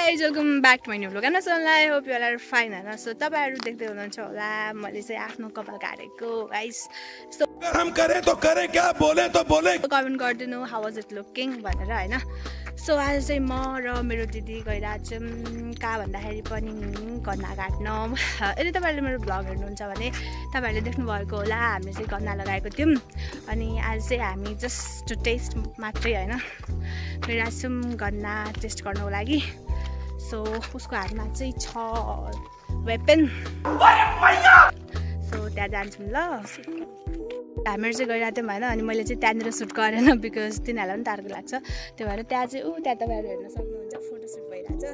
Guys welcome back to my new vlog I hope you are fine हैन so तपाईहरु देख्दै हुनुहुन्छ होला मैले चाहिँ आफ्नो कपाल काटेको गाइस सो हम करें तो करें क्या बोले तो बोले कमेन्ट गरिदिनु हाउ वाज इट लुकिङ भनेर हैन सो आज चाहिँ म र मेरो दिदी गइरहेको छौँ कहाँ भन्दाखेरि पनि गन्ना काट्न यदि तपाईहरुले मेरो भ्लग हेर्नुहुन्छ भने तपाईहरुले देख्नु भएको होला हामीले चाहिँ गन्ना लगाएको थियौं अनि आज चाहिँ हामी जस्ट टेस्ट मात्रै हैन गइरहेको छौँ गन्ना टेस्ट गर्नको लागि सो उसको हातमा चाहिँ छ वेपन सो त्यहाँ जान्छौँ ल हामीहरू चाहिँ गइरहेको थियौँ होइन अनि मैले चाहिँ त्यहाँनिर सुट गरेन बिकज तिनीहरूलाई पनि टार्गेट लाग्छ त्यो भएर त्यहाँ चाहिँ त्यहाँ तपाईँहरू हेर्न सक्नुहुन्छ फोटोसुट भइरहेछ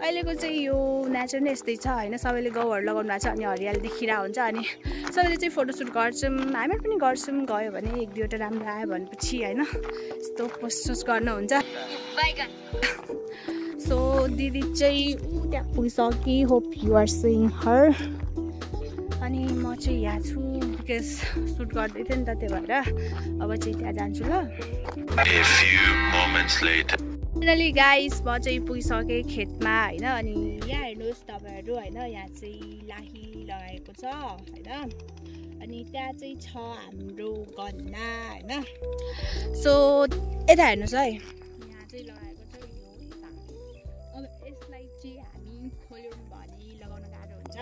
अहिलेको चाहिँ यो नेचर नै यस्तै छ होइन सबैले गाउँहरू लगाउनु भएको छ अनि हरियाली देखिरहेको हुन्छ अनि सबैले चाहिँ फोटोसुट गर्छौँ हामीहरू पनि गर्छौँ गयो भने एक दुईवटा राम्रो आयो भनेपछि होइन यस्तो पोस्ट गर्नुहुन्छ सो दिदी चाहिँ त्यहाँ पुगिसके होप यु आर सिइङ हर अनि म चाहिँ यहाँ छु बिकज सुट गर्दै थिएँ नि त त्यो भएर अब चाहिँ त्यहाँ जान्छु ल फाइनली गाइस म चाहिँ पुगिसकेँ खेतमा होइन अनि यहाँ हेर्नुहोस् तपाईँहरू होइन यहाँ चाहिँ लाही लगाएको छ होइन अनि त्यहाँ चाहिँ छ हाम्रो गन्ना होइन सो यता हेर्नुहोस् है यहाँ चाहिँ लगाएको छ अब यसलाई चाहिँ हामी खोल्यौँ भने लगाउन गाह्रो हुन्छ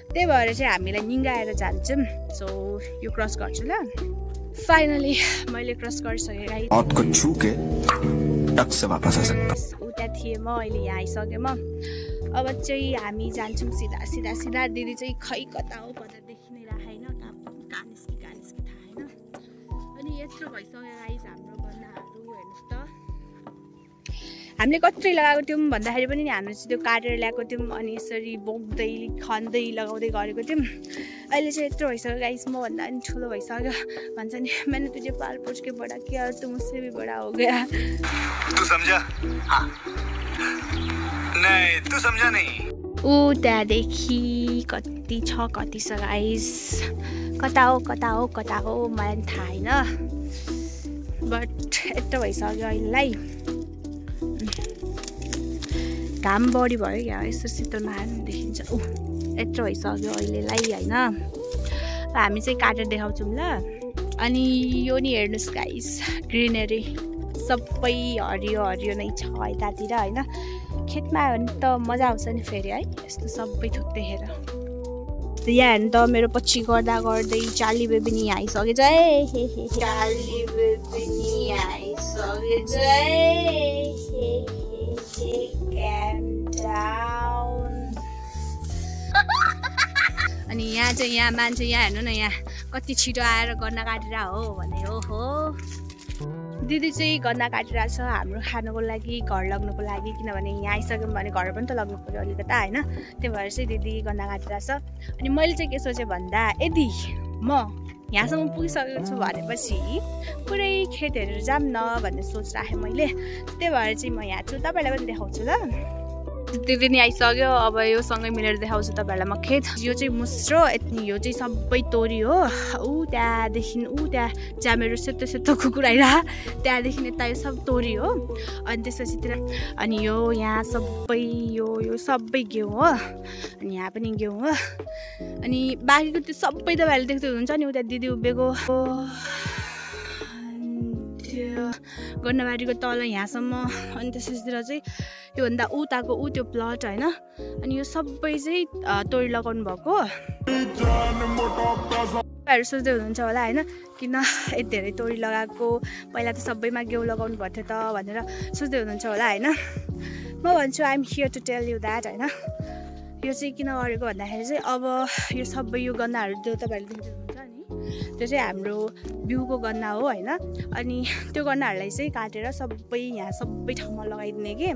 त्यही भएर चाहिँ हामीलाई निङ्गाएर जान्छौँ सो यो क्रस गर्छु ल फाइनली मैले क्रस गरिसकेँ उता थिएँ म अहिले यहाँ आइसकेँ म अब चाहिँ हामी जान्छौँ सिधा सिधा सिधा दिदी चाहिँ खै कता हो कता देखि नै राखेन कहाँ निस्कि थाहा होइन अनि यत्रो भइसक्यो गाइस हाम्रो गन्नाहरू हेर्नुहोस् त हामीले कत्रै लगाएको थियौँ भन्दाखेरि पनि हामीले चाहिँ त्यो काटेर ल्याएको थियौँ अनि यसरी बोक्दै खन्दै लगाउँदै गरेको थियौँ अहिले चाहिँ यत्रो भइसक्यो गाइस मभन्दा पनि ठुलो भइसक्यो भन्छ नि मैंने तुझे पाल पोछ के बड़ा किया और तुम उससे भी बड़ा हो गया तू समझा हाँ नहीं तू समझा नहीं त्यहाँदेखि कति छ कति छ गाइस कता हो मलाई पनि थाहा होइन बट यत्रो भइसक्यो अहिलेलाई घाम बढी भयो क्या यस्तो शीतलमा देखिन्छ यत्रो भइसक्यो अहिलेलाई होइन हामी चाहिँ काटेर देखाउँछौँ ल अनि यो नि हेर्नुहोस् गाइस ग्रिनरी सबै हरियो हरियो नै छ यतातिर होइन खेतमा आयो भने त मजा आउँछ नि फेरि है यस्तो सबै थोक देखेर यहाँ हेर्नु त मेरो पछि गर्दा गर्दै चाली बेबी आइसके अनि यहाँ चाहिँ यहाँ मान्छे यहाँ हेर्नु न यहाँ कति छिटो आएर गन्ना काटेर हो भने हो दिदी चाहिँ गन्ना काटिरहेको छ हाम्रो खानुको लागि घर लग्नुको लागि किनभने यहाँ आइसक्यौँ भने घर पनि त लग्नु पऱ्यो अलिकता होइन त्यही भएर चाहिँ दिदी गन्ना काटिरहेको छ अनि मैले चाहिँ के सोचेँ भन्दा यदि म यहाँसम्म पुगिसकेको छु भनेपछि पुरै खेत हेरेर जाऊँ न भन्ने सोच राखेँ मैले त्यही भएर चाहिँ म यहाँ छु तपाईँलाई पनि देखाउँछु ल दिदी नि आइसक्यो अब यो सँगै मिलेर देखाउँछु तपाईँहरूलाई म खेत यो चाहिँ मुस्रो यति यो चाहिँ सबै तोरी हो त्यहाँदेखि त्यहाँ जहाँ मेरो सेतो सेतो कुकुर आइरह त्यहाँदेखि यता यो सब तोरी हो अनि त्यसपछितिर अनि यो यहाँ सबै यो सबै गेहूँ हो अनि यहाँ पनि गेहूँ हो अनि बाँकीको त्यो सबै तपाईँहरूले देख्दै हुनुहुन्छ नि उता दिदी उभिएको गन्नाबारीको तल यहाँसम्म अनि त्यसतिर चाहिँ योभन्दा उताको त्यो प्लट होइन अनि यो सबै चाहिँ तोरी लगाउनु भएको तपाईँहरू सोच्दै हुनुहुन्छ होला होइन किन यति धेरै तोरी लगाएको पहिला त सबैमा गेहूँ लगाउनु भएको थियो त भनेर सोच्दै हुनुहुन्छ होला होइन म भन्छु I am here to tell you that होइन यो चाहिँ किन गरेको भन्दाखेरि चाहिँ अब यो सबै यो गन्नाहरू जो तपाईँहरूले देख्दै हुनुहुन्छ नि त्यो चाहिँ हाम्रो बिउको गन्ना हो होइन अनि त्यो गन्नाहरूलाई चाहिँ काटेर सबै यहाँ सबै ठाउँमा लगाइदिने कि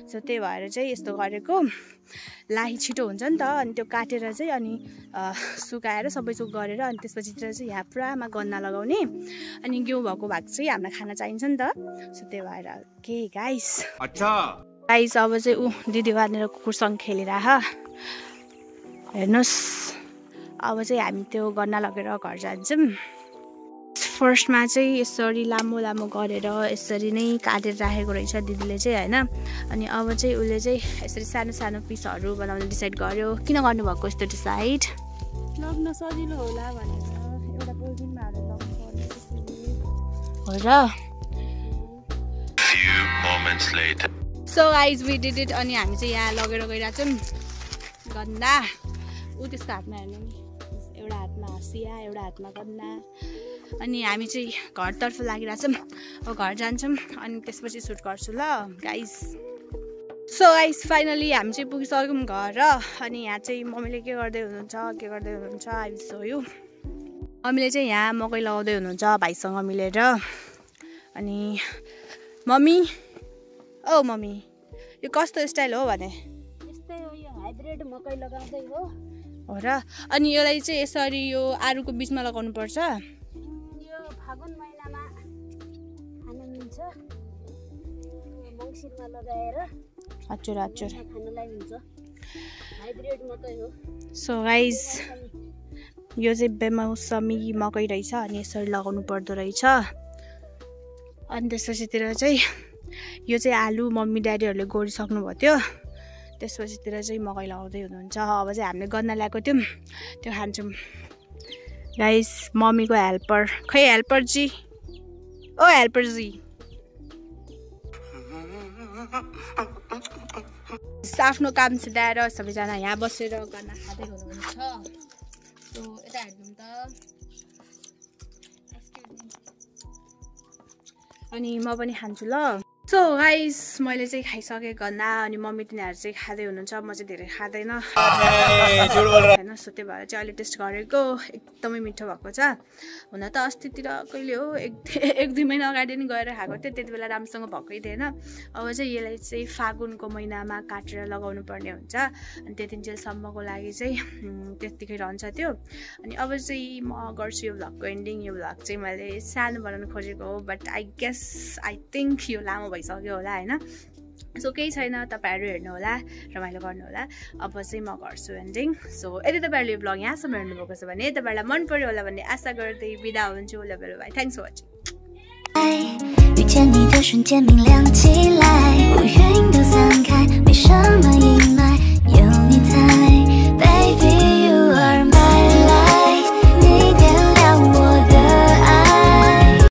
सो त्यही भएर चाहिँ यस्तो गरेको लाही छिटो हुन्छ नि त अनि त्यो काटेर चाहिँ अनि सुकाएर सबै चोक गरेर अनि त्यसपछितिर चाहिँ यहाँ पुरामा गन्ना लगाउने अनि गेहूँ भएको भाग चाहिँ हामीलाई खाना चाहिन्छ नि त सो त्यही भएर के गाइस गाइस अब चाहिँ दिदी बाँधेर कुकुरसँग खेलिरह हेर्नुहोस् अब चाहिँ हामी त्यो गन्ना लगेर घर जान्छौँ फर्स्टमा चाहिँ यसरी लामो लामो गरेर यसरी नै काटेर राखेको रहेछ दिदीले चाहिँ हैन। अनि अब चाहिँ उसले चाहिँ यसरी सानो सानो पिसहरू बनाउने डिसाइड गर्यो। किन गर्नुभएको यस्तो डिसाइड? लग्न सजिलो होला भनेर एउटा पोलिथिनमा हालेर लग्नु पर्ने त्यसरी हो र। So guys we did it. अनि हामी चाहिँ यहाँ लगेर गइरहेको छौँ गन्दा। ऊ त्यसको हातमा हेर्नु नि, एउटा हातमा हँसिया एउटा हातमा गन्दा। अनि हामी चाहिँ घरतर्फ लागिरहेको छौँ। अब घर जान्छौँ अनि त्यसपछि सुट गर्छु ल गाइज। सो गाइज फाइनली हामी चाहिँ पुगिसक्यौँ घर। अनि यहाँ चाहिँ मम्मीले के गर्दै हुनुहुन्छ आई सो यु। मम्मीले चाहिँ यहाँ मकै लगाउँदै हुनुहुन्छ भाइसँग मिलेर। अनि मम्मी ओ मम्मी यो कस्तो स्टाइल हो भने? यस्तै हो, यो हाइब्रिड मकै लगाउँदै हो र। अनि यसलाई चाहिँ यसरी यो आरुको बिचमा लगाउनु पर्छ। यो फागुन महिनामा खान मिल्छ, मङ्सिरमा लगाएर हजुर खानलाई हुन्छ। हाइब्रिड मकै हो। सो गाइज यो चाहिँ बेमौसमी मकै रहेछ। अनि यसरी लगाउनु पर्दो रहेछ। अनि त्यसपछितिर चाहिँ यो चाहिँ आलु मम्मी ड्याडीहरूले गोडिसक्नु भएको थियो। त्यसपछितिर चाहिँ मकै लगाउँदै हुनुहुन्छ। अब चाहिँ हामीले गन्ना ल्याएको थियौँ त्यो खान्छौँ गाइस। मम्मीको हेल्पर खै हेल्पर जी ओ हेल्पर जी आफ्नो काम सिधाएर सबैजना यहाँ बसेर गन्ना खाँदै हुनुहुन्छ। सो यता हेर्नु त। अनि म पनि खान्छु ल। सो गाइस मैले चाहिँ खाइसकेँ गन्ना। अनि मम्मी तिनीहरू चाहिँ खाँदै हुनुहुन्छ, म चाहिँ धेरै खाँदैन होइन। सो त्यही भएर चाहिँ अहिले टेस्ट गरेको एकदमै मिठो भएको छ। हुन त अस्तितिर कहिले हो एक दुई महिना अगाडि नै गएर खाएको थिएँ, त्यति बेला राम्रोसँग भएकै थिएन। अब चाहिँ यसलाई चाहिँ फागुनको महिनामा काटेर लगाउनु पर्ने हुन्छ। अनि त्यतिन्जेलसम्मको लागि चाहिँ त्यत्तिकै रहन्छ त्यो। अनि अब चाहिँ म गर्छु यो भ्लगको एन्डिङ। यो भ्लग चाहिँ मैले सानो बनाउनु खोजेको हो, बट आई थिङ्क यो लामो भइसक्यो होला होइन। सो केही छैन, तपाईँहरू हेर्नु होला, रमाइलो गर्नु होला। अब चाहिँ म गर्छु एन्डिङ। सो यदि तपाईँहरूले यो भ्लग यहाँसम्म हेर्नुभएको छ भने तपाईँहरूलाई मन पर्यो होला भन्ने आशा गर्दै बिदा हुन्छु। ल बाई, थ्याङ्क्स फर वाचिङ।